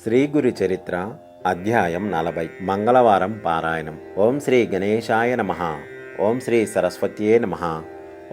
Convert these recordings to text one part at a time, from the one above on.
శ్రీగురు చరిత్ర అధ్యాయం 40 మంగళవారం పారాయణం. ఓం శ్రీ గణేశాయ నమః. ఓం శ్రీ సరస్వత్యే నమః.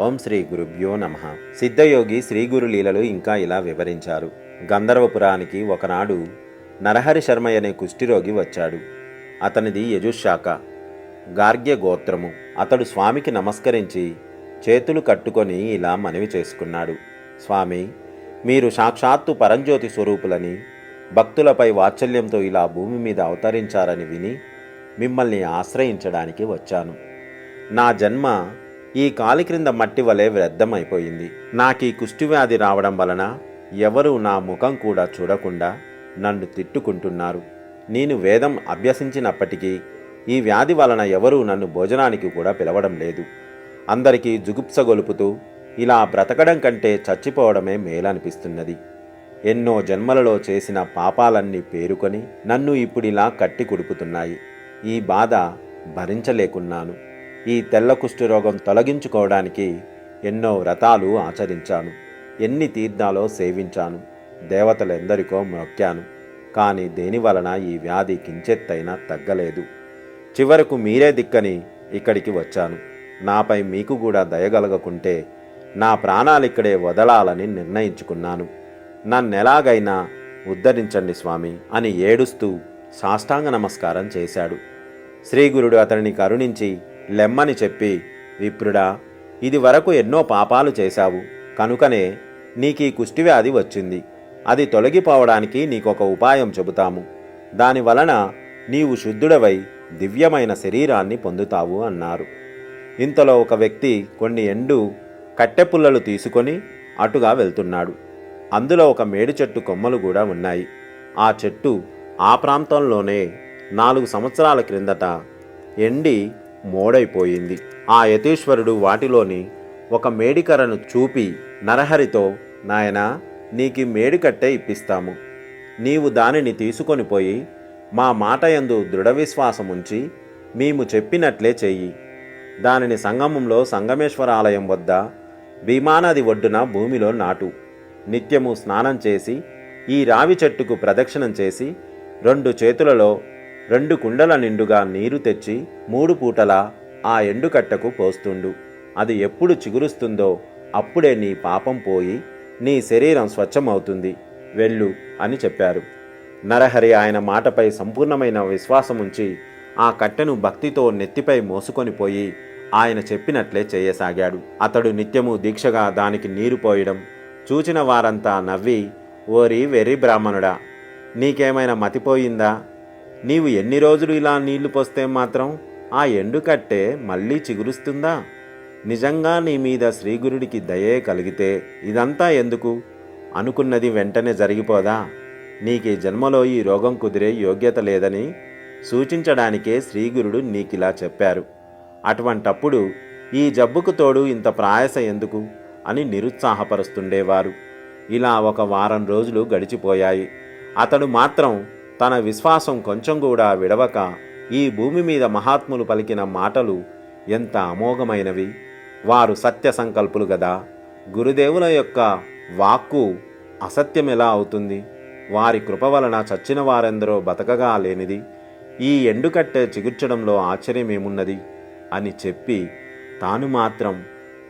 ఓం శ్రీ గురుభ్యో నమః. సిద్ధయోగి శ్రీగురు లీలలు ఇంకా ఇలా వివరించారు. గంధర్వపురానికి ఒకనాడు నరహరి శర్మ అనే కుష్ఠిరోగి వచ్చాడు. అతనిది యజుశాఖ, గార్గ్య గోత్రము. అతడు స్వామికి నమస్కరించి చేతులు కట్టుకొని ఇలా మనవి చేసుకున్నాడు. స్వామి, మీరు సాక్షాత్తు పరంజ్యోతి స్వరూపులని, భక్తులపై వాత్సల్యంతో ఇలా భూమి మీద అవతరించారని విని మిమ్మల్ని ఆశ్రయించడానికి వచ్చాను. నా జన్మ ఈ కాలి క్రింద మట్టి వలె వ్యర్థమైపోయింది. నాకీ కుష్ఠవ్యాధి రావడం వలన ఎవరూ నా ముఖం కూడా చూడకుండా నన్ను తిట్టుకుంటున్నారు. నేను వేదం అభ్యసించినప్పటికీ ఈ వ్యాధి వలన ఎవరూ నన్ను భోజనానికి కూడా పిలవడం లేదు. అందరికీ జుగుప్స గొలుపుతూ ఇలా బ్రతకడం కంటే చచ్చిపోవడమే మేలనిపిస్తున్నది. ఎన్నో జన్మలలో చేసిన పాపాలన్నీ పేరుకొని నన్ను ఇప్పుడిలా కట్టి కుడుపుతున్నాయి. ఈ బాధ భరించలేకున్నాను. ఈ తెల్ల కుష్ఠరోగం తొలగించుకోవడానికి ఎన్నో వ్రతాలు ఆచరించాను, ఎన్ని తీర్థాలో సేవించాను, దేవతలెందరికో మొక్కాను. కానీ దేనివలన ఈ వ్యాధి కించెత్తైనా తగ్గలేదు. చివరకు మీరే దిక్కని ఇక్కడికి వచ్చాను. నాపై మీకు కూడా దయగలగకుంటే నా ప్రాణాలిక్కడే వదలాలని నిర్ణయించుకున్నాను. నన్నెలాగైనా ఉద్ధరించండి స్వామి అని ఏడుస్తూ సాష్టాంగ నమస్కారం చేశాడు. శ్రీగురుడు అతనిని కరుణించి లెమ్మని చెప్పి, విప్రుడా, ఇది వరకు ఎన్నో పాపాలు చేశావు, కనుకనే నీకీ కుష్ఠవ్యాధి వచ్చింది. అది తొలగిపోవడానికి నీకొక ఉపాయం చెబుతాము. దానివలన నీవు శుద్ధుడవై దివ్యమైన శరీరాన్ని పొందుతావు అన్నారు. ఇంతలో ఒక వ్యక్తి కొన్ని ఎండు కట్టెపుల్లలు తీసుకొని అటుగా వెళ్తున్నాడు. అందులో ఒక మేడి చెట్టు కొమ్మలు కూడా ఉన్నాయి. ఆ చెట్టు ఆ ప్రాంతంలోనే 4 సంవత్సరాల క్రిందట ఎండి మోడైపోయింది. ఆ యతీశ్వరుడు వాటిలోని ఒక మేడికర్రను చూపి నరహరితో, నాయనా, నీకి మేడికట్టే ఇప్పిస్తాము. నీవు దానిని తీసుకొని పోయి మా మాట యందు దృఢ విశ్వాసముంచి మేము చెప్పినట్లే చెయ్యి. దానిని సంగమంలో సంగమేశ్వర ఆలయం వద్ద భీమానది ఒడ్డున భూమిలో నాటు. నిత్యము స్నానం చేసి ఈ రావి చెట్టుకు ప్రదక్షిణం చేసి 2 చేతులలో 2 కుండల నిండుగా నీరు తెచ్చి 3 పూటలా ఆ ఎండుకట్టకు పోస్తుండు. అది ఎప్పుడు చిగురుస్తుందో అప్పుడే నీ పాపం పోయి నీ శరీరం స్వచ్ఛమవుతుంది. వెళ్ళు అని చెప్పారు. నరహరి ఆయన మాటపై సంపూర్ణమైన విశ్వాసముంచి ఆ కట్టెను భక్తితో నెత్తిపై మోసుకొని పోయి ఆయన చెప్పినట్లే చేయసాగాడు. అతడు నిత్యము దీక్షగా దానికి నీరు పోయడం చూచిన వారంతా నవ్వి, ఓరి వెర్రి బ్రాహ్మణుడా, నీకేమైనా మతిపోయిందా? నీవు ఎన్ని రోజులు ఇలా నీళ్లు పోస్తే మాత్రం ఆ ఎండుకట్టే మళ్ళీ చిగురుస్తుందా? నిజంగా నీ మీద శ్రీగురుడికి దయే కలిగితే ఇదంతా ఎందుకు? అనుకున్నది వెంటనే జరిగిపోదా? నీకీ జన్మలో ఈ రోగం కుదిరే యోగ్యత లేదని సూచించడానికే శ్రీగురుడు నీకిలా చెప్పారు. అటువంటప్పుడు ఈ జబ్బుకు తోడు ఇంత ప్రయాస ఎందుకు అని నిరుత్సాహపరుస్తుండేవారు. ఇలా 1 వారం రోజులు గడిచిపోయాయి. అతడు మాత్రం తన విశ్వాసం కొంచెం కూడా విడవక ఈ భూమి మీద మహాత్ములు పలికిన మాటలు ఎంత అమోఘమైనవి, వారు సత్య సంకల్పులు గదా, గురుదేవుల యొక్క వాక్కు అసత్యం ఎలా అవుతుంది? వారి కృప వలన చచ్చిన వారెందరో బతకగా లేనిది ఈ ఎండుకట్టె చిగుర్చడంలో ఆశ్చర్యమేమున్నది అని చెప్పి తాను మాత్రం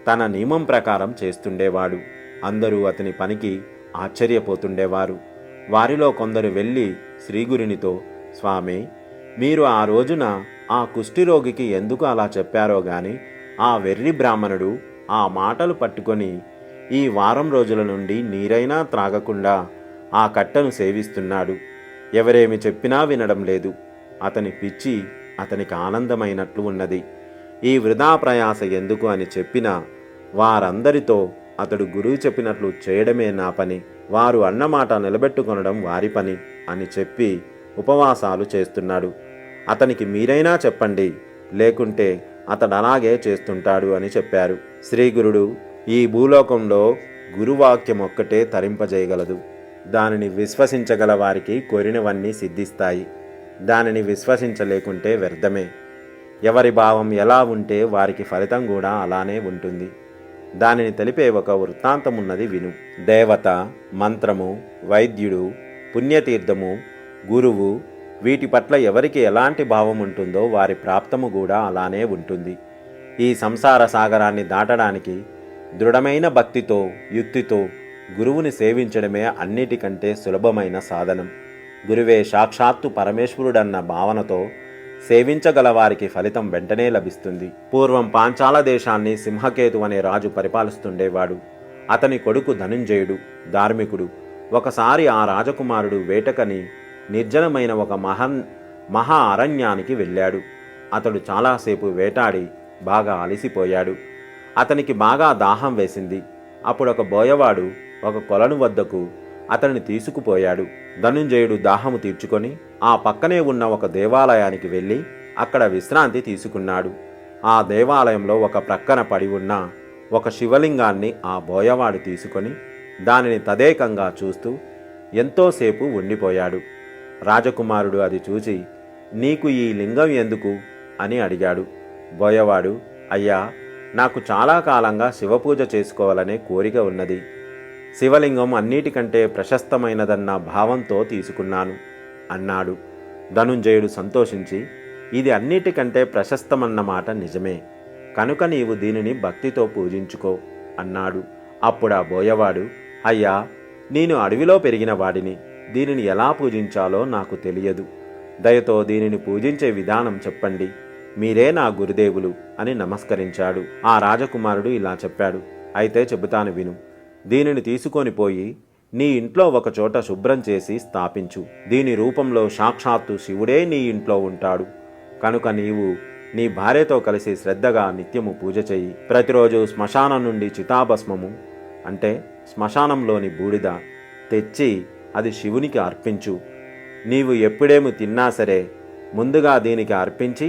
తన నియమం ప్రకారం చేస్తుండేవాడు. అందరూ అతని పనికి ఆశ్చర్యపోతుండేవారు. వారిలో కొందరు వెళ్ళి శ్రీగురునితో, స్వామి, మీరు ఆ రోజున ఆ కుష్ఠిరోగికి ఎందుకు అలా చెప్పారో గాని ఆ వెర్రి బ్రాహ్మణుడు ఆ మాటలు పట్టుకొని ఈ వారం రోజుల నుండి నీరైనా త్రాగకుండా ఆ కట్టను సేవిస్తున్నాడు. ఎవరేమి చెప్పినా వినడం లేదు. అతని పిచ్చి అతనికి ఆనందమైనట్లు ఉన్నది. ఈ వృధా ప్రయాస ఎందుకు అని చెప్పినా వారందరితో అతడు గురువు చెప్పినట్లు చేయడమే నా పని, వారు అన్నమాట నిలబెట్టుకొనడం వారి పని అని చెప్పి ఉపవాసాలు చేస్తున్నాడు. అతనికి మీరైనా చెప్పండి, లేకుంటే అతడు అలాగే చేస్తుంటాడు అని చెప్పారు. శ్రీగురుడు, ఈ భూలోకంలో గురువాక్యం ఒక్కటే తరింపజేయగలదు. దానిని విశ్వసించగల వారికి కోరినవన్నీ సిద్ధిస్తాయి. దానిని విశ్వసించలేకుంటే వ్యర్థమే. ఎవరి భావం ఎలా ఉంటే వారికి ఫలితం కూడా అలానే ఉంటుంది. దానిని తెలిపే ఒక వృత్తాంతమున్నది విను. దేవత, మంత్రము, వైద్యుడు, పుణ్యతీర్థము, గురువు వీటి పట్ల ఎవరికి ఎలాంటి భావం ఉంటుందో వారి ప్రాప్తము కూడా అలానే ఉంటుంది. ఈ సంసార సాగరాన్ని దాటడానికి దృఢమైన భక్తితో, యుక్తితో గురువుని సేవించడమే అన్నిటికంటే సులభమైన సాధనం. గురువే సాక్షాత్తు పరమేశ్వరుడన్న భావనతో సేవించగల వారికి ఫలితం వెంటనే లభిస్తుంది. పూర్వం పాంచాల దేశాన్ని సింహకేతు అనే రాజు పరిపాలిస్తుండేవాడు. అతని కొడుకు ధనుంజయుడు ధార్మికుడు. ఒకసారి ఆ రాజకుమారుడు వేటకని నిర్జనమైన ఒక మహా అరణ్యానికి వెళ్ళాడు. అతడు చాలాసేపు వేటాడి బాగా అలసిపోయాడు. అతనికి బాగా దాహం వేసింది. అప్పుడు ఒక బోయవాడు ఒక కొలను వద్దకు అతన్ని తీసుకుపోయాడు. ధనుంజయుడు దాహము తీర్చుకొని ఆ పక్కనే ఉన్న ఒక దేవాలయానికి వెళ్ళి అక్కడ విశ్రాంతి తీసుకున్నాడు. ఆ దేవాలయంలో ఒక ప్రక్కన పడి ఉన్న ఒక శివలింగాన్ని ఆ బోయవాడు తీసుకొని దానిని తదేకంగా చూస్తూ ఎంతోసేపు ఉండిపోయాడు. రాజకుమారుడు అది చూసి, నీకు ఈ లింగం ఎందుకు అని అడిగాడు. బోయవాడు, అయ్యా, నాకు చాలా కాలంగా శివపూజ చేసుకోవాలనే కోరిక ఉన్నది. శివలింగం అన్నిటికంటే ప్రశస్తమైనదన్న భావంతో తీసుకున్నాను అన్నాడు. ధనుంజయుడు సంతోషించి, ఇది అన్నిటికంటే ప్రశస్తమన్నమాట నిజమే, కనుక నీవు దీనిని భక్తితో పూజించుకో అన్నాడు. అప్పుడా బోయవాడు, అయ్యా, నేను అడవిలో పెరిగిన వాడిని, దీనిని ఎలా పూజించాలో నాకు తెలియదు. దయతో దీనిని పూజించే విధానం చెప్పండి, మీరే నా గురుదేవులు అని నమస్కరించాడు. ఆ రాజకుమారుడు ఇలా చెప్పాడు, అయితే చెబుతాను విను. దీనిని తీసుకొని పోయి నీ ఇంట్లో ఒక చోట శుభ్రం చేసి స్థాపించు. దీని రూపంలో సాక్షాత్తు శివుడే నీ ఇంట్లో ఉంటాడు. కనుక నీవు నీ భార్యతో కలిసి శ్రద్ధగా నిత్యము పూజ చెయ్యి. ప్రతిరోజు శ్మశానం నుండి చితాభస్మము అంటే శ్మశానంలోని బూడిద తెచ్చి అది శివునికి అర్పించు. నీవు ఎప్పుడేమి తిన్నా సరే ముందుగా దీనికి అర్పించి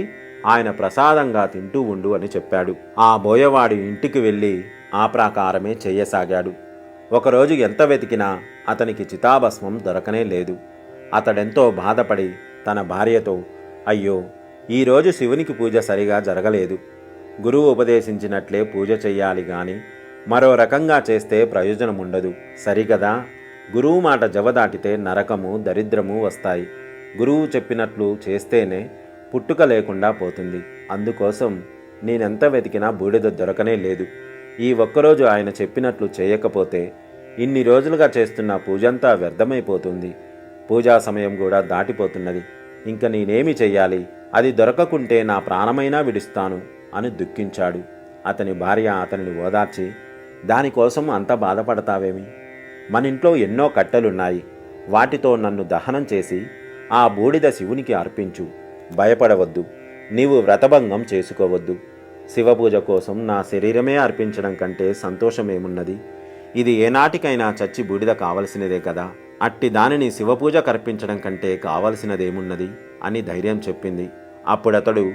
ఆయన ప్రసాదంగా తింటూ ఉండు అని చెప్పాడు. ఆ బోయవాడి ఇంటికి వెళ్ళి ఆ ప్రకారమే చెయ్యసాగాడు. ఒకరోజు ఎంత వెతికినా అతనికి చితాభస్మం దొరకనే లేదు. అతడెంతో బాధపడి తన భార్యతో, అయ్యో, ఈరోజు శివునికి పూజ సరిగా జరగలేదు. గురువు ఉపదేశించినట్లే పూజ చెయ్యాలి గాని మరో రకంగా చేస్తే ప్రయోజనముండదు, సరిగదా? గురువు మాట జవదాటితే నరకము, దరిద్రము వస్తాయి. గురువు చెప్పినట్లు చేస్తేనే పుట్టుక లేకుండా పోతుంది. అందుకోసం నేనెంత వెతికినా బూడిద దొరకనే లేదు. ఈ ఒక్కరోజు ఆయన చెప్పినట్లు చేయకపోతే ఇన్ని రోజులుగా చేస్తున్న పూజంతా వ్యర్థమైపోతుంది. పూజా సమయం కూడా దాటిపోతున్నది. ఇంక నేనేమి చెయ్యాలి? అది దొరకకుంటే నా ప్రాణమైనా విడుస్తాను అని దుఃఖించాడు. అతని భార్య అతనిని ఓదార్చి, దానికోసం అంత బాధపడతావేమి? మనింట్లో ఎన్నో కట్టెలున్నాయి. వాటితో నన్ను దహనం చేసి ఆ బూడిద శివునికి అర్పించు. భయపడవద్దు, నీవు వ్రతభంగం చేసుకోవద్దు. శివపూజ కోసం నా శరీరమే అర్పించడం కంటే సంతోషమేమున్నది? ఇది ఏనాటికైనా చచ్చి బూడిద కావలసినదే కదా. అట్టి దానిని శివపూజకు అర్పించడం కంటే కావలసినదేమున్నది అని ధైర్యం చెప్పింది. అప్పుడతడు,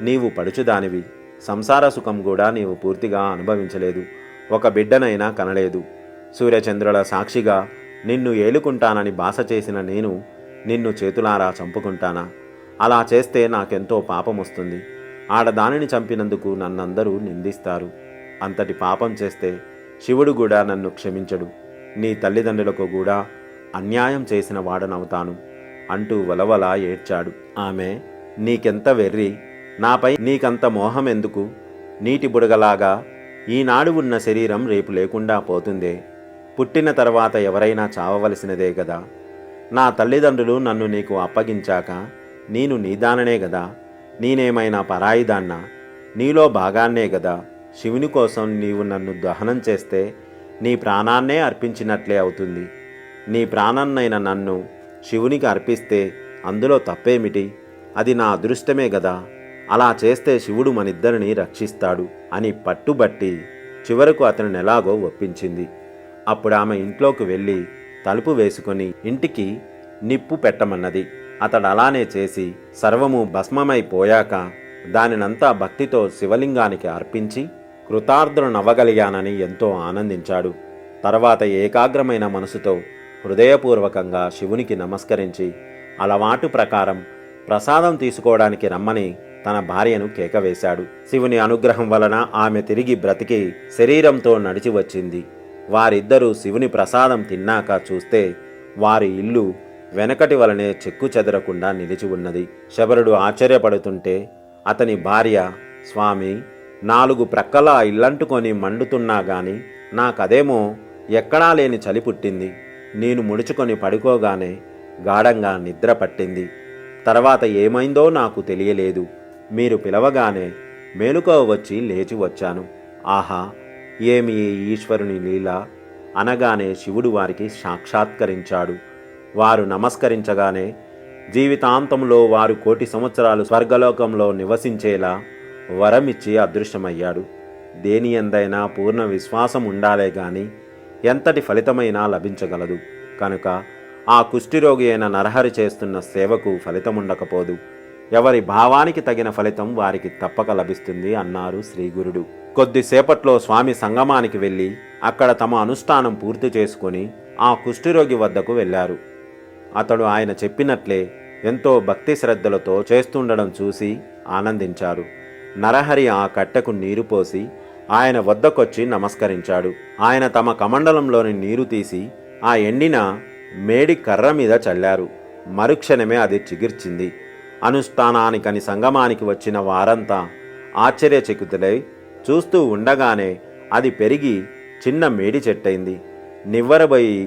నీవు పడుచుదానివి, సంసార సుఖం కూడా నీవు పూర్తిగా అనుభవించలేదు, ఒక బిడ్డనైనా కనలేదు. సూర్యచంద్రుల సాక్షిగా నిన్ను ఏలుకుంటానని బాస చేసిన నేను నిన్ను చేతులారా చంపుకుంటానా? అలా చేస్తే నాకెంతో పాపం వస్తుంది. ఆడదానిని చంపినందుకు నన్నందరూ నిందిస్తారు. అంతటి పాపం చేస్తే శివుడు కూడా నన్ను క్షమించడు. నీ తల్లిదండ్రులకు కూడా అన్యాయం చేసిన వాడనవుతాను అంటూ వలవలా ఏడ్చాడు. ఆమె, నీకెంత వెర్రి, నాపై నీకంత మోహం ఎందుకు? నీటి బుడగలాగా ఈనాడు ఉన్న శరీరం రేపు లేకుండా పోతుందే. పుట్టిన తర్వాత ఎవరైనా చావవలసినదే గదా. నా తల్లిదండ్రులు నన్ను నీకు అప్పగించాక నేను నీదాననే గదా. నేనేమైనా పరాయిదాన్నా? నీలో భాగాన్నే గదా. శివుని కోసం నీవు నన్ను దహనం చేస్తే నీ ప్రాణాన్నే అర్పించినట్లే అవుతుంది. నీ ప్రాణాన్నైన నన్ను శివునికి అర్పిస్తే అందులో తప్పేమిటి? అది నా అదృష్టమే గదా. అలా చేస్తే శివుడు మనిద్దరిని రక్షిస్తాడు అని పట్టుబట్టి చివరకు అతనిని ఎలాగో ఒప్పించింది. అప్పుడు ఆమె ఇంట్లోకి వెళ్ళి తలుపు వేసుకొని ఇంటికి నిప్పు పెట్టమన్నది. అతడు అలానే చేసి సర్వము భస్మమైపోయాక దానినంతా భక్తితో శివలింగానికి అర్పించి కృతార్థునవ్వగలిగానని ఎంతో ఆనందించాడు. తర్వాత ఏకాగ్రమైన మనసుతో హృదయపూర్వకంగా శివునికి నమస్కరించి అలవాటు ప్రకారం ప్రసాదం తీసుకోవడానికి రమ్మని తన భార్యను కేకవేశాడు. శివుని అనుగ్రహం వలన ఆమె తిరిగి బ్రతికి శరీరంతో నడిచి వచ్చింది. వారిద్దరూ శివుని ప్రసాదం తిన్నాక చూస్తే వారి ఇల్లు వెనకటి వలనే చెక్కు చెదరకుండా నిలిచి ఉన్నది. శబరుడు ఆశ్చర్యపడుతుంటే అతని భార్య, స్వామి, 4 ప్రక్కలా ఇల్లంటుకొని మండుతున్నా గాని నాకదేమో ఎక్కడా లేని చలి పుట్టింది. నేను ముడుచుకొని పడుకోగానే గాఢంగా నిద్ర పట్టింది. తర్వాత ఏమైందో నాకు తెలియలేదు. మీరు పిలవగానే మేలుకో వచ్చి లేచి వచ్చాను. ఆహా, ఏమి ఈ ఈశ్వరుని లీల అనగానే శివుడు వారికి సాక్షాత్కరించాడు. వారు నమస్కరించగానే జీవితాంతంలో వారు 1,000,000 సంవత్సరాలు స్వర్గలోకంలో నివసించేలా వరమిచ్చి అదృశ్యమయ్యాడు. దేని ఎందైనా పూర్ణ విశ్వాసం ఉండాలే గాని ఎంతటి ఫలితమైనా లభించగలదు. కనుక ఆ కుష్ఠిరోగి అయిన నరహరి చేస్తున్న సేవకు ఫలితముండకపోదు. ఎవరి భావానికి తగిన ఫలితం వారికి తప్పక లభిస్తుంది అన్నారు శ్రీగురుడు. కొద్దిసేపట్లో స్వామి సంగమానికి వెళ్ళి అక్కడ తమ అనుష్ఠానం పూర్తి చేసుకొని ఆ కుష్ఠిరోగి వద్దకు వెళ్ళారు. అతడు ఆయన చెప్పినట్లే ఎంతో భక్తి శ్రద్ధలతో చేస్తుండడం చూసి ఆనందించారు. నరహరి ఆ కట్టెకు నీరు పోసి ఆయన వద్దకొచ్చి నమస్కరించాడు. ఆయన తమ కమండలంలోని నీరు తీసి ఆ ఎండిన మేడి కర్ర మీద చల్లారు. మరుక్షణమే అది చిగిర్చింది. అనుష్ఠానానికని సంగమానికి వచ్చిన వారంతా ఆశ్చర్యచకితులై చూస్తూ ఉండగానే అది పెరిగి చిన్న మేడి చెట్టయింది. నివ్వరబోయి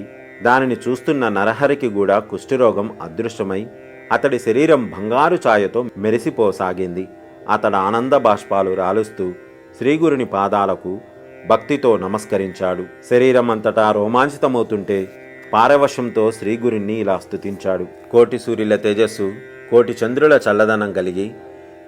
దానిని చూస్తున్న నరహరికి కూడా కుష్ఠరోగం అదృశ్యమై అతడి శరీరం బంగారు ఛాయతో మెరిసిపోసాగింది. అతడు ఆనంద బాష్పాలు రాలుస్తూ శ్రీగురుని పాదాలకు భక్తితో నమస్కరించాడు. శరీరం అంతటా రోమాంచితమవుతుంటే పారవశ్యంతో శ్రీగురుణ్ణి ఇలా స్తుతించాడు. 1,000,000 సూర్యుల తేజస్సు, 1,000,000 చంద్రుల చల్లదనం కలిగి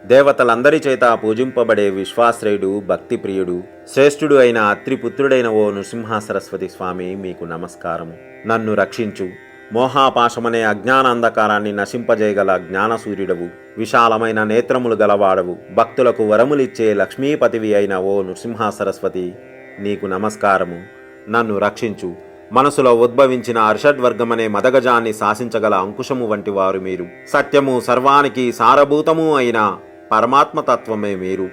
దేవతలందరి చేత పూజింపబడే విశ్వాశ్రయుడు, భక్తిప్రియుడు, శ్రేష్ఠుడు అయిన అత్రిపుత్రుడైన ఓ నృసింహ సరస్వతి స్వామి, మీకు నమస్కారము. నన్ను రక్షించు. మోహాపాశమనే అజ్ఞాన అంధకారాన్ని నశింపజేయగల జ్ఞానసూర్యుడవు, విశాలమైన నేత్రములు గలవాడవు, భక్తులకు వరములిచ్చే లక్ష్మీపతివి అయిన ఓ నృసింహ సరస్వతి, నీకు నమస్కారము. నన్ను రక్షించు. మనసులో ఉద్భవించిన అర్షడ్వర్గమనే మదగజాన్ని శాసించగల అంకుశము వంటి వారు మీరు. సత్యము, సర్వానికి సారభూతము అయిన పరమాత్మతత్వమే మీరు.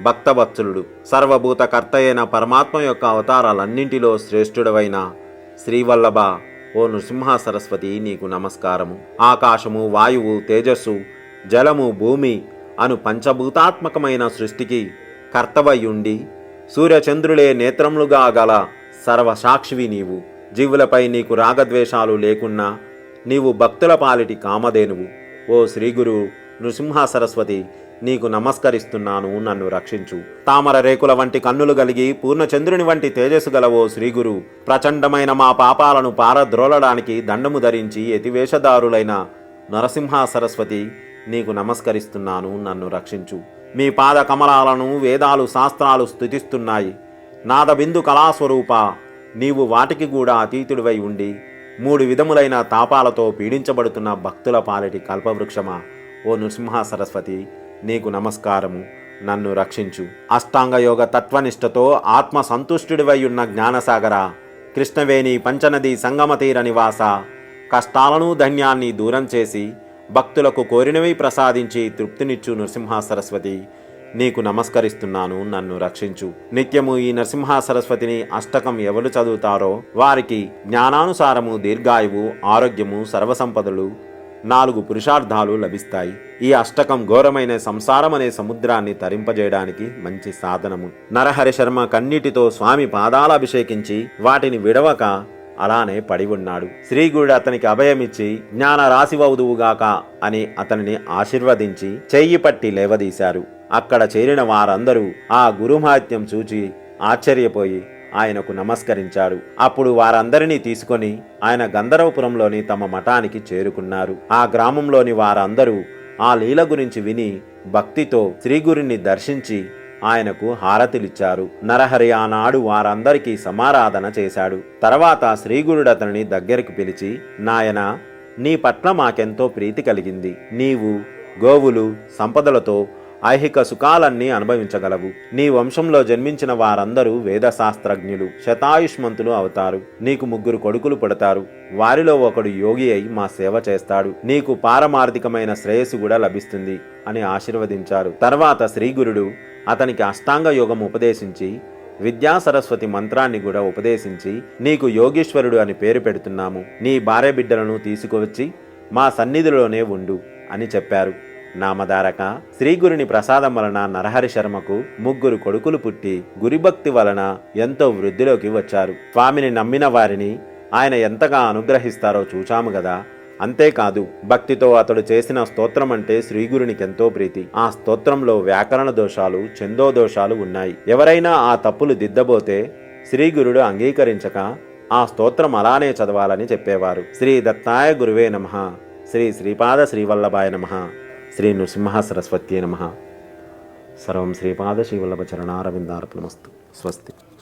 భక్తవత్సలుడు, సర్వభూతకర్త అయిన పరమాత్మ యొక్క అవతారాలన్నింటిలో శ్రేష్ఠుడవైన శ్రీవల్లభ ఓ నృసింహ సరస్వతి, నీకు నమస్కారము. ఆకాశము, వాయువు, తేజస్సు, జలము, భూమి అను పంచభూతాత్మకమైన సృష్టికి కర్తవయుండి సూర్యచంద్రులే నేత్రములుగా గల సర్వసాక్షివి నీవు. జీవులపై నీకు రాగద్వేషాలు లేకున్నా నీవు భక్తుల పాలిటి కామధేనువు. ఓ శ్రీగురు నృసింహ సరస్వతి, నీకు నమస్కరిస్తున్నాను. నన్ను రక్షించు. తామర రేకుల వంటి కన్నులు కలిగి పూర్ణచంద్రుని వంటి తేజస్సు గల ఓ శ్రీగురు, ప్రచండమైన మా పాపాలను పారద్రోలడానికి దండము ధరించి యతివేషధారులైన నరసింహ సరస్వతి, నీకు నమస్కరిస్తున్నాను. నన్ను రక్షించు. మీ పాద కమలాలను వేదాలు, శాస్త్రాలు స్తుతిస్తున్నాయి. నాదబిందు కళాస్వరూప, నీవు వాటికి కూడా అతీతుడివై ఉండి 3 విధములైన తాపాలతో పీడించబడుతున్న భక్తుల పాలిటి కల్పవృక్షమా ఓ నృసింహ సరస్వతి, నీకు నమస్కారము. నన్ను రక్షించు. అష్టాంగయోగ తత్వనిష్టతో ఆత్మ సంతుష్టుడివై ఉన్న జ్ఞానసాగర, కృష్ణవేణి పంచనది సంగమతీర నివాస, కష్టాలను ధన్యాన్ని దూరం చేసి భక్తులకు కోరినవి ప్రసాదించి తృప్తినిచ్చు నృసింహ సరస్వతి, నీకు నమస్కరిస్తున్నాను. నన్ను రక్షించు. నిత్యము ఈ నరసింహ సరస్వతిని అష్టకం ఎవరు చదువుతారో వారికి జ్ఞానానుసారము దీర్ఘాయువు, ఆరోగ్యము, సర్వసంపదలు, 4 పురుషార్థాలు లభిస్తాయి. ఈ అష్టకం ఘోరమైన సంసారం అనే సముద్రాన్ని తరింపజేయడానికి మంచి సాధనము. నరహరి శర్మ కన్నీటితో స్వామి పాదాల అభిషేకించి వాటిని విడవక అలానే పడి ఉన్నాడు. శ్రీగురుడు అతనికి అభయమిచ్చి జ్ఞాన రాశివవుదువుగాక అని అతనిని ఆశీర్వదించి చెయ్యి పట్టి లేవదీశారు. అక్కడ చేరిన వారందరూ ఆ గురుమహాత్మ్యం చూచి ఆశ్చర్యపోయి ఆయనకు నమస్కరించారు. అప్పుడు వారందరినీ తీసుకొని ఆయన గంధర్వపురంలోని తమ మఠానికి చేరుకున్నారు. ఆ గ్రామంలోని వారందరూ ఆ లీల గురించి విని భక్తితో శ్రీగురుని దర్శించి ఆయనకు హారతిలిచ్చారు. నరహరి ఆనాడు వారందరికీ సమారాధన చేశాడు. తర్వాత శ్రీగురుడు అతనిని దగ్గరికి పిలిచి, నాయనా, నీ పట్ల మాకెంతో ప్రీతి కలిగింది. నీవు గోవులు, సంపదలతో ఐహిక సుఖాలన్నీ అనుభవించగలవు. నీ వంశంలో జన్మించిన వారందరూ వేదశాస్త్రజ్ఞులు, శతాయుష్మంతులు అవుతారు. నీకు 3 కొడుకులు పుడతారు. వారిలో ఒకడు యోగి అయి మా సేవ చేస్తాడు. నీకు పారమార్థికమైన శ్రేయస్సు కూడా లభిస్తుంది అని ఆశీర్వదించారు. తర్వాత శ్రీగురుడు అతనికి అష్టాంగ యోగం ఉపదేశించి విద్యా సరస్వతి మంత్రాన్ని కూడా ఉపదేశించి, నీకు యోగీశ్వరుడు అని పేరు పెడుతున్నాము. నీ భార్య బిడ్డలను తీసుకువచ్చి మా సన్నిధిలోనే ఉండు అని చెప్పారు. నామధారక శ్రీగురుని ప్రసాదం వలన నరహరి శర్మకు 3 కొడుకులు పుట్టి గురిభక్తి వలన ఎంతో వృద్ధిలోకి వచ్చారు. స్వామిని నమ్మిన వారిని ఆయన ఎంతగా అనుగ్రహిస్తారో చూచాము గదా. అంతేకాదు, భక్తితో అతడు చేసిన స్తోత్రం అంటే శ్రీగురునికెంతో ప్రీతి. ఆ స్తోత్రంలో వ్యాకరణ దోషాలు, ఛందో దోషాలు ఉన్నాయి. ఎవరైనా ఆ తప్పులు దిద్దబోతే శ్రీగురుడు అంగీకరించక ఆ స్తోత్రం అలానే చదవాలని చెప్పేవారు. శ్రీ దత్తాయ గురువే నమః. శ్రీ శ్రీపాద శ్రీవల్లభాయ నమః. శ్రీ నృసింహ సరస్వత్యే నమః. సర్వం శ్రీపాద శ్రీవల్లభ చరణారవిందార్పణమస్తు. స్వస్తి.